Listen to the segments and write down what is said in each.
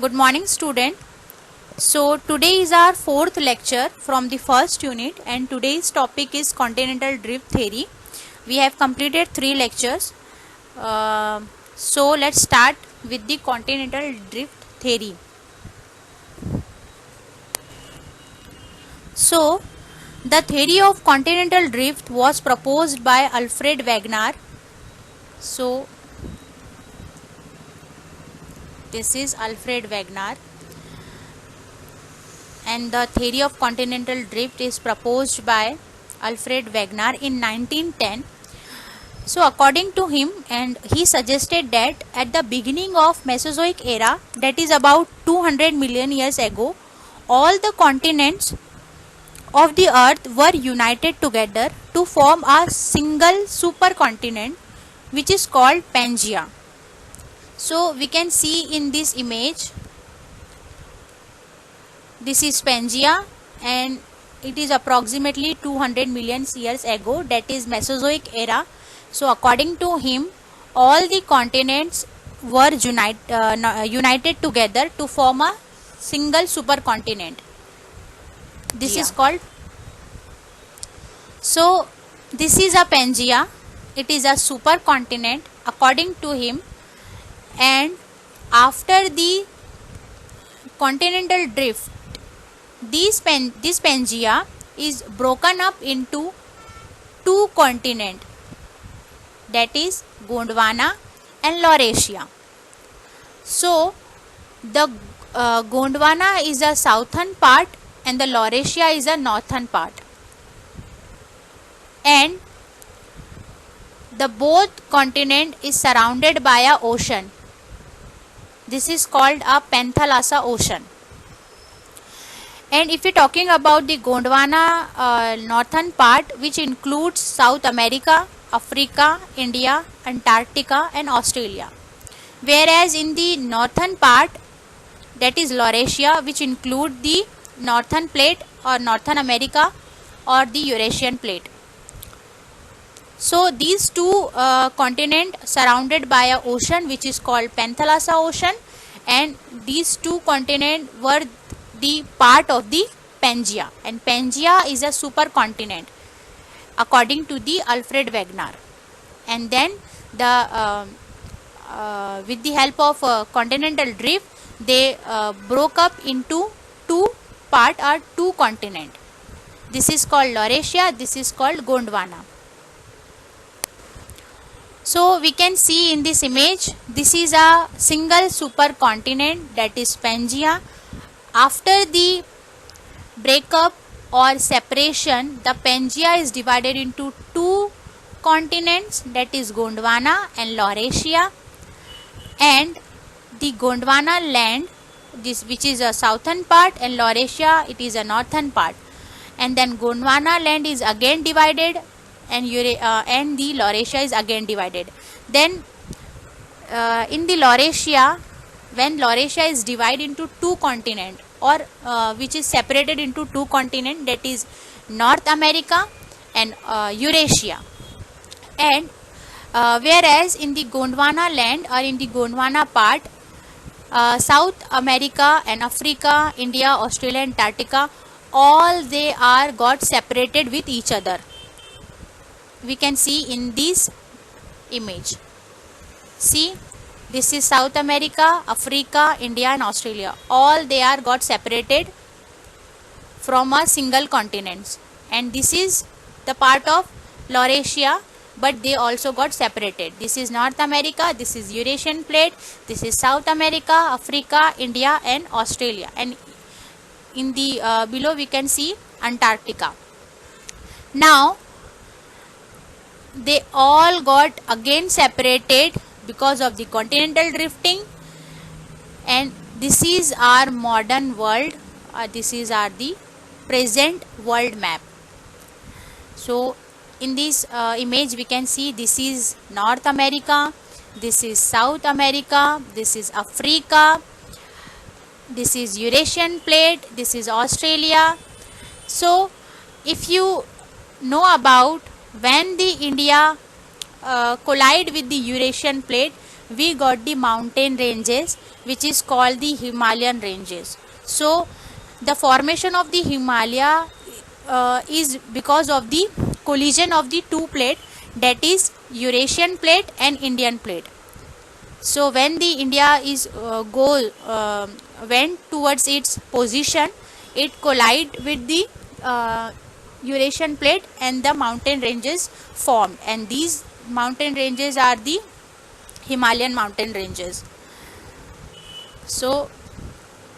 Good morning, student. So today is our fourth lecture from the first unit, and today's topic is continental drift theory. We have completed 3 lectures. So let's start with the continental drift theory. So the theory of continental drift was proposed by Alfred Wegener. So this is Alfred Wegener, and the theory of continental drift is proposed by Alfred Wegener in 1910. So according to him, and he suggested that at the beginning of Mesozoic era, that is about 200 million years ago, all the continents of the earth were united together to form a single supercontinent, which is called Pangaea. So we can see in this image, this is Pangaea, and it is approximately 200 million years ago, that is Mesozoic era. So according to him, all the continents were united together to form a single supercontinent. This is called, so this is a Pangaea. It is a supercontinent according to him, and after the continental drift, this Pangaea is broken up into two continents, that is Gondwana and Laurasia. So the Gondwana is the southern part and the Laurasia is the northern part, and the both continent is surrounded by a ocean. This is called a Panthalassa Ocean. And if we are talking about the Gondwana northern part, which includes South America, Africa, India, Antarctica and Australia. Whereas in the northern part, that is Laurasia, which include the northern plate or Northern America or the Eurasian plate. So these two continents surrounded by an ocean which is called Panthalassa Ocean, and these two continents were the part of the Pangaea, and Pangaea is a supercontinent according to the Alfred Wegener. And then the with the help of continental drift, they broke up into two part or two continent. This is called Laurasia, this is called Gondwana. So we can see in this image, this is a single supercontinent, that is Pangaea. After the breakup or separation, the Pangaea is divided into two continents, that is Gondwana and Laurasia, and the Gondwana land, this which is a southern part, and Laurasia it is a northern part, and then Gondwana land is again divided, and the Laurasia is again divided. Then in the Laurasia, when Laurasia is divided into two continents, or which is separated into two continents, that is North America and Eurasia, and whereas in the Gondwana land or in the Gondwana part, South America and Africa, India, Australia, Antarctica, all they are got separated with each other. We can see in this image. See, this is South America, Africa, India and Australia. All they are got separated from a single continent, and this is the part of Laurasia, but they also got separated. This is North America, this is Eurasian plate, this is South America, Africa, India and Australia, and in the below we can see Antarctica. Now they all got again separated because of the continental drifting, and this is our modern world. This is the present world map. So in this image we can see, this is North America, this is South America, this is Africa, this is Eurasian plate, this is Australia. So if you know about when the India collide with the Eurasian plate, we got the mountain ranges which is called the Himalayan ranges. So the formation of the Himalaya is because of the collision of the two plate, that is Eurasian plate and Indian plate. So when the India is went towards its position, it collide with the Eurasian plate and the mountain ranges formed, and these mountain ranges are the Himalayan mountain ranges. So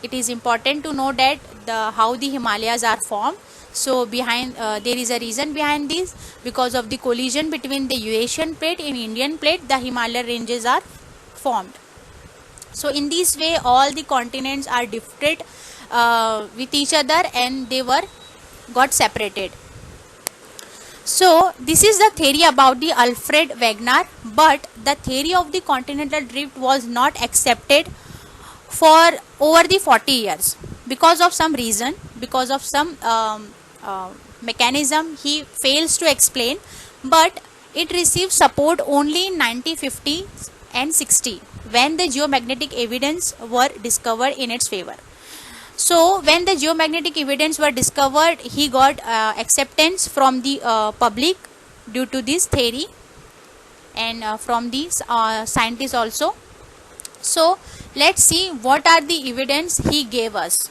it is important to know that how the Himalayas are formed. So behind there is a reason behind this. Because of the collision between the Eurasian plate and Indian plate, the Himalaya ranges are formed. So in this way all the continents are different with each other, and they were got separated. So this is the theory about the Alfred Wegener, but the theory of the continental drift was not accepted for over the 40 years because of some reason, because of some mechanism he fails to explain, but it received support only in 1950 and 60 when the geomagnetic evidence were discovered in its favor. So when the geomagnetic evidence were discovered, he got acceptance from the public due to this theory, and from these scientists also. So let's see what are the evidence he gave us.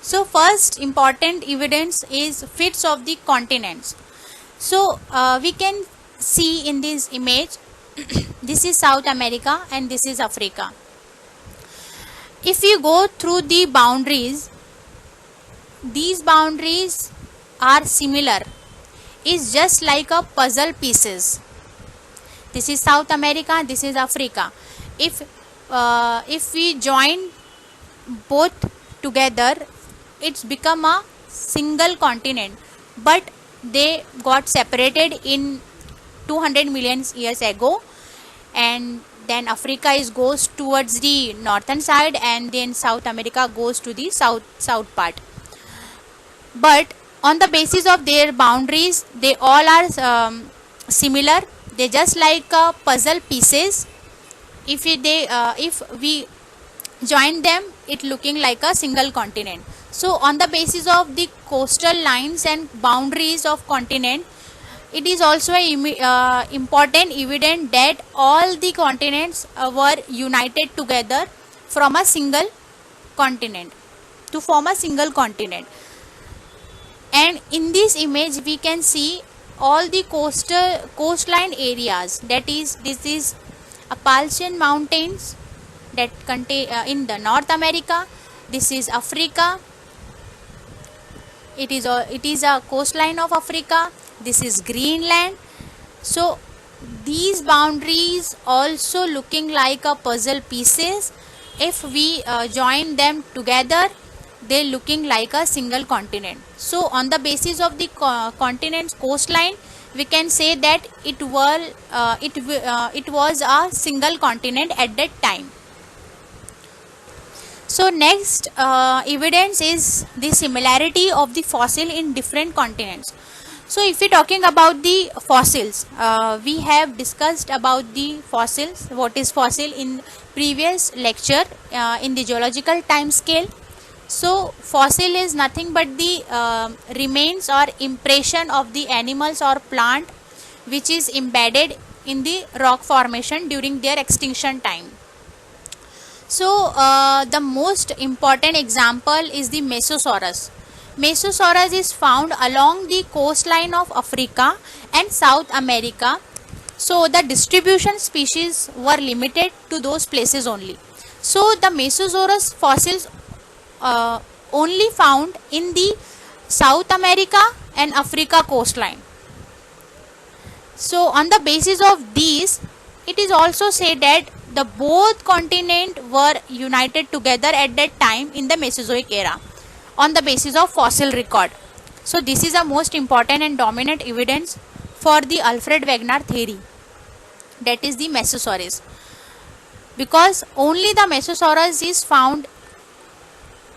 So first important evidence is fits of the continents. So we can see in this image this is South America and this is Africa. If you go through the boundaries, these boundaries are similar, is just like a puzzle pieces. This is South America, this is Africa. If we join both together, it's become a single continent, but they got separated in 200 million years ago, and then Africa goes towards the northern side, and then South America goes to the south part. But on the basis of their boundaries, they all are similar. They just like puzzle pieces. If we join them, it looking like a single continent. So on the basis of the coastal lines and boundaries of continent, it is also a important evidence that all the continents were united together from a single continent to form a single continent. And in this image we can see all the coastline areas, that is this is Appalachian mountains that contain in the North America, this is Africa, it is a coastline of Africa, this is Greenland. So these boundaries also looking like a puzzle pieces. If we join them together, they looking like a single continent. So on the basis of the continent's coastline, we can say that it was a single continent at that time. So next evidence is the similarity of the fossil in different continents. So if we talking about the fossils, we have discussed about the fossils, what is fossil in previous lecture in the geological time scale. So fossil is nothing but the remains or impression of the animals or plant which is embedded in the rock formation during their extinction time. So the most important example is the Mesosaurus. Mesosaurus is found along the coastline of Africa and South America. So the distribution species were limited to those places only. So the Mesosaurus fossils only found in the South America and Africa coastline. So on the basis of these, it is also said that the both continents were united together at that time in the Mesozoic era on the basis of fossil record. So this is a most important and dominant evidence for the Alfred Wegener theory, that is the Mesosaurus, because only the Mesosaurus is found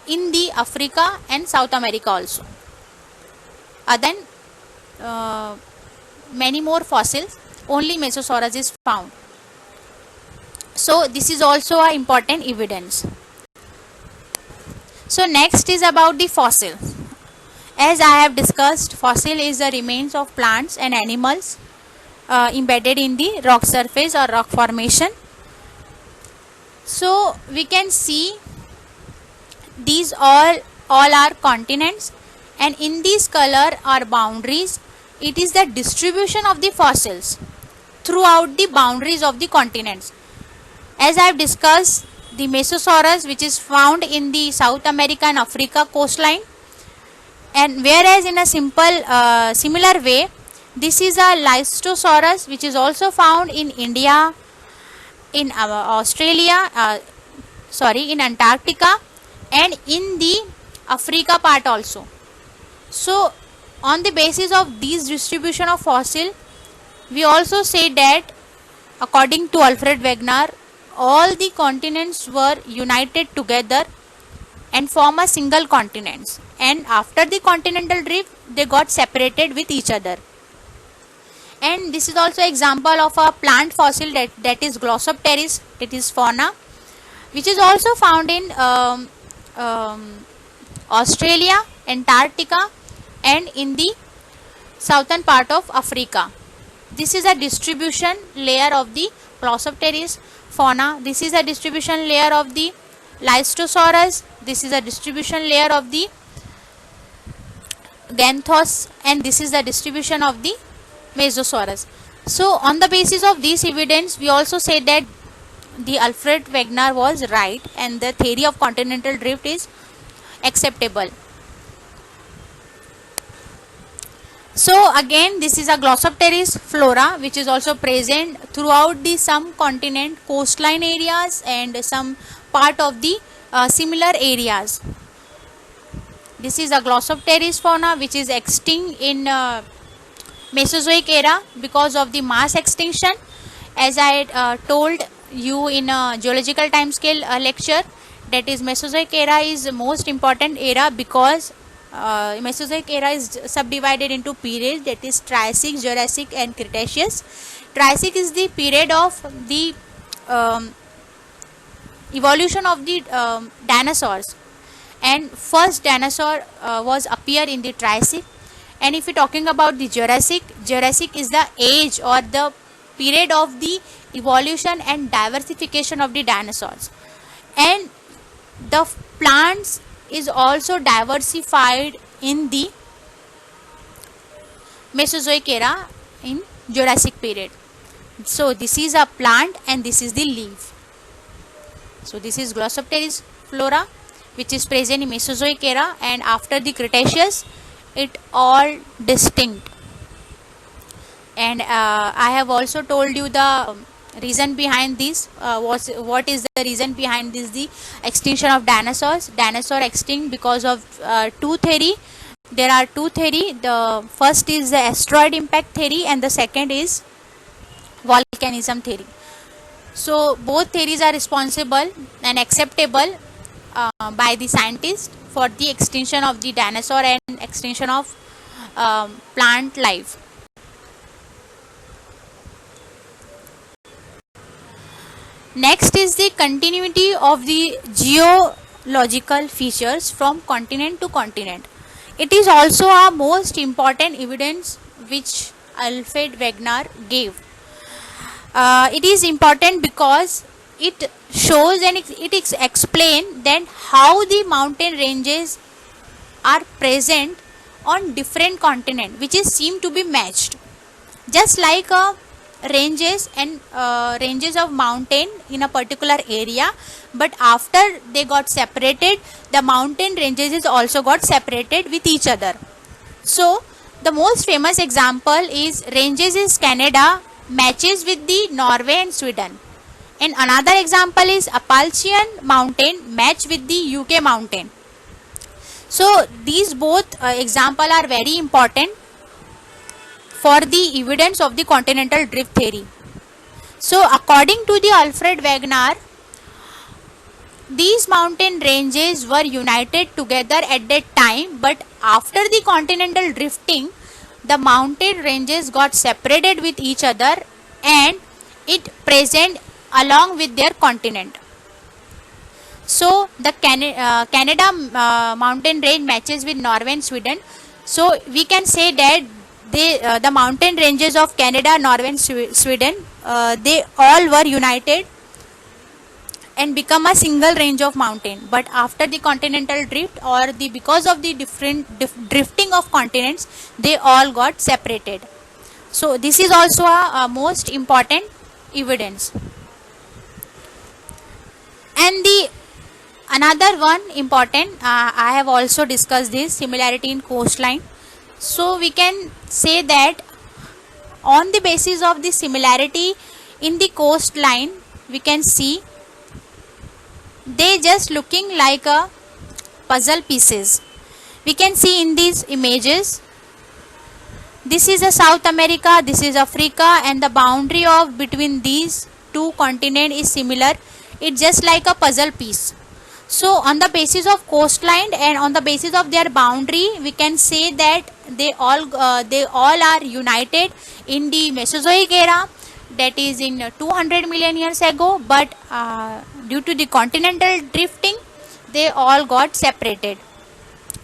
in the Africa and South America also. Then many more fossils, only Mesosaurus is found. So this is also an important evidence. So next is about the fossil. As I have discussed, fossil is the remains of plants and animals embedded in the rock surface or rock formation. So we can see these all are continents, and in this color are boundaries. It is the distribution of the fossils throughout the boundaries of the continents. As I have discussed, the Mesosaurus, which is found in the South America and Africa coastline, and whereas in a similar way, this is a Listosaurus, which is also found in India, in Australia, in Antarctica, and in the Africa part also. So on the basis of these distribution of fossil, we also say that according to Alfred Wegener, all the continents were united together and form a single continent, and after the continental drift they got separated with each other. And this is also example of a plant fossil that is Glossopteris, it is fauna, which is also found in Australia, Antarctica, and in the southern part of Africa. This is a distribution layer of the Glossopteris fauna. This is a distribution layer of the Listosaurus. This is a distribution layer of the Ganthos, and this is the distribution of the Mesosaurus. So on the basis of this evidence, we also say that the Alfred Wegener was right and the theory of continental drift is acceptable. So again, this is a Glossopteris flora, which is also present throughout the some continent coastline areas and some part of the similar areas. This is a Glossopteris fauna, which is extinct in Mesozoic era because of the mass extinction. As I told you in a geological timescale lecture, that is Mesozoic era is the most important era because Mesozoic era is subdivided into periods, that is Triassic, Jurassic, and Cretaceous. Triassic is the period of the evolution of the dinosaurs, and first dinosaur was appear in the Triassic. And if we are talking about the Jurassic, Jurassic is the age or the period of the evolution and diversification of the dinosaurs. And the plants is also diversified in the Mesozoic era in Jurassic period. So this is a plant and this is the leaf. So this is Glossopteris flora, which is present in Mesozoic era, and after the Cretaceous it all distinct. And I have also told you the reason behind this. What is the reason behind this? The extinction of dinosaurs. Dinosaur extinct because of two theory. There are two theory. The first is the asteroid impact theory and the second is volcanism theory. So both theories are responsible and acceptable by the scientists for the extinction of the dinosaur and extinction of plant life. Next is the continuity of the geological features from continent to continent. It is also a most important evidence which Alfred Wegener gave. It is important because it shows and it explains then how the mountain ranges are present on different continents, which is seem to be matched, just like ranges and ranges of mountain in a particular area, but after they got separated, the mountain ranges is also got separated with each other. So the most famous example is ranges is Canada matches with the Norway and Sweden, and another example is Appalachian mountain match with the UK mountain. So these both example are very important for the evidence of the continental drift theory. So according to the Alfred Wegener, these mountain ranges were united together at that time, but after the continental drifting, the mountain ranges got separated with each other and it present along with their continent. So the Canada mountain range matches with Norway and Sweden. So we can say that the mountain ranges of Canada, Norway and Sweden, they all were united and become a single range of mountain. But after the continental drift, or because of the different drifting of continents, they all got separated. So this is also a most important evidence. And the another one important, I have also discussed this similarity in coastline. So we can say that on the basis of the similarity in the coastline, we can see they just looking like a puzzle pieces. We can see in these images, this is a South America, this is Africa, and the boundary of between these two continents is similar. It's just like a puzzle piece. So on the basis of coastline and on the basis of their boundary, we can say that they all are united in the Mesozoic era, that is in 200 million years ago, but due to the continental drifting, they all got separated.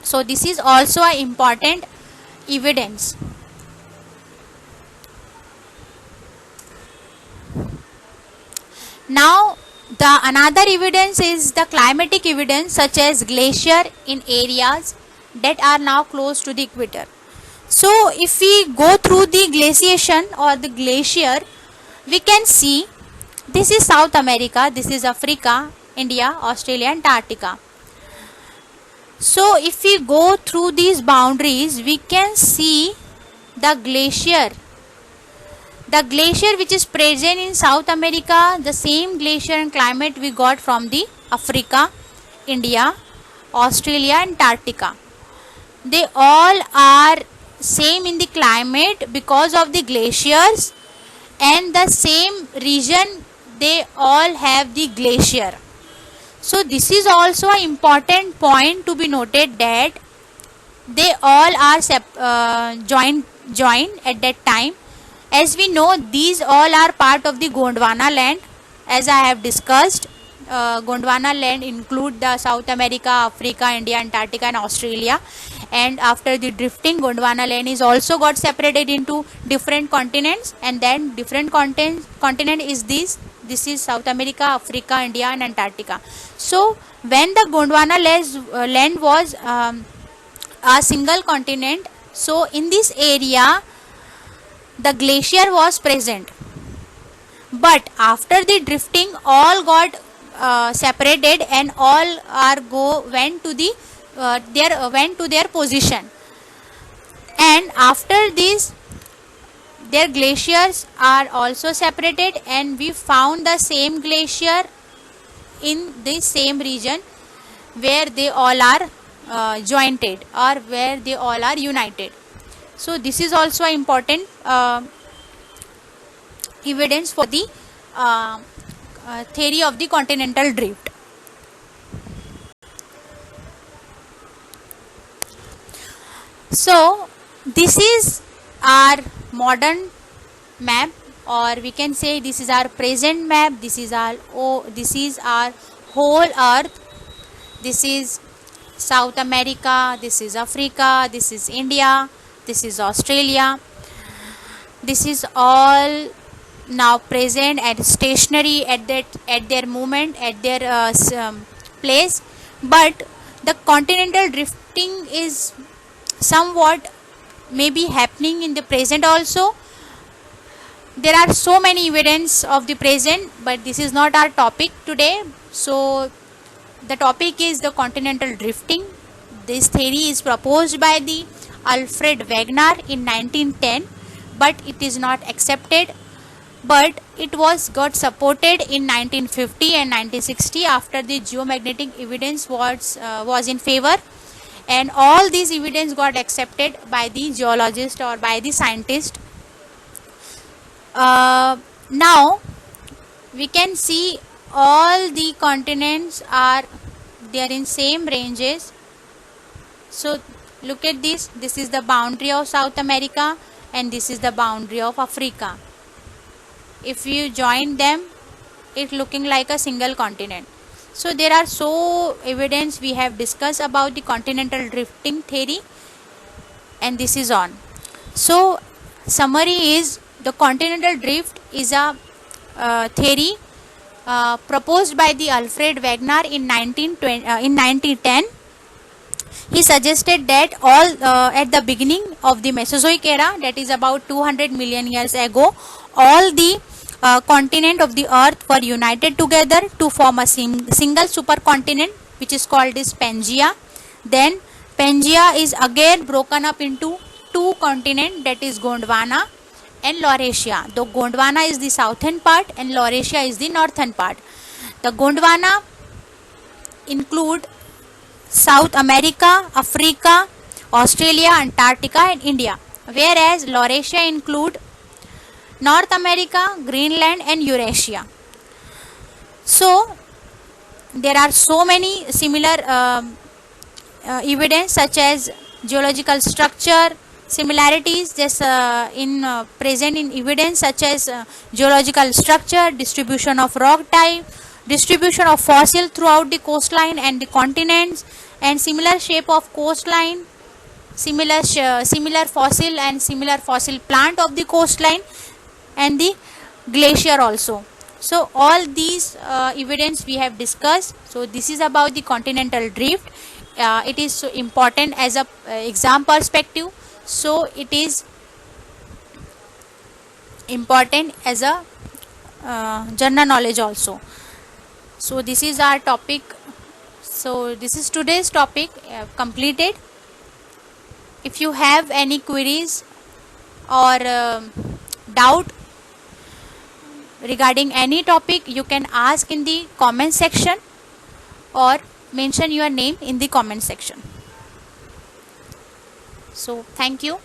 So this is also an important evidence. Now the another evidence is the climatic evidence, such as glacier in areas that are now close to the equator. So if we go through the glaciation or the glacier, we can see this is South America, this is Africa, India, Australia, Antarctica. So if we go through these boundaries, we can see the glacier which is present in South America, the same glacier and climate we got from the Africa, India, Australia, Antarctica. They all are same in the climate because of the glaciers, and the same region they all have the glacier. So this is also an important point to be noted, that they all are joined at that time. As we know, these all are part of the Gondwana land. As I have discussed, Gondwana land include the South America, Africa, India, Antarctica and Australia. And after the drifting, Gondwana land is also got separated into different continents, and then different continent is this is South America, Africa, India and Antarctica. So when the Gondwana land was a single continent, so in this area the glacier was present, but after the drifting all got separated and all are went to their position, and after this their glaciers are also separated, and we found the same glacier in the same region where they all are jointed, or where they all are united. So this is also an important evidence for the theory of the continental drift. So this is our modern map, or we can say this is our present map. This is our whole earth. This is South America, this is Africa, this is India, this is Australia. This is all now present and stationary at their moment, at their place. But the continental drifting is somewhat maybe happening in the present also. There are so many evidence of the present, but this is not our topic today. So the topic is the continental drifting. This theory is proposed by the Alfred Wegener in 1910, but it is not accepted. But it got supported in 1950 and 1960 after the geomagnetic evidence was in favor, and all these evidence got accepted by the geologist or by the scientist. Now we can see all the continents are there in same ranges. So look at this is the boundary of South America and this is the boundary of Africa. If you join them, it looking like a single continent. So there are so evidence we have discussed about the continental drifting theory, and this is on. So summary is, the continental drift is a theory proposed by the Alfred Wegener in 1910. He suggested that all at the beginning of the Mesozoic era, that is about 200 million years ago, all the continent of the earth were united together to form a single supercontinent, which is called as Pangaea. Then Pangaea is again broken up into two continents, that is Gondwana and Laurasia. Though Gondwana is the southern part and Laurasia is the northern part. The Gondwana include South America, Africa, Australia, Antarctica and India, whereas Laurasia include North America, Greenland and Eurasia. So there are so many similar evidence such as geological structure similarities just present in evidence such as geological structure, distribution of rock type, distribution of fossil throughout the coastline and the continents, and similar shape of coastline, similar fossil and similar fossil plant of the coastline and the glacier also. So all these evidence we have discussed. So this is about the continental drift. It is so important as a exam perspective, so it is important as a general knowledge also. So this is our topic. So this is today's topic completed. If you have any queries or doubt regarding any topic, you can ask in the comment section or mention your name in the comment section. So thank you.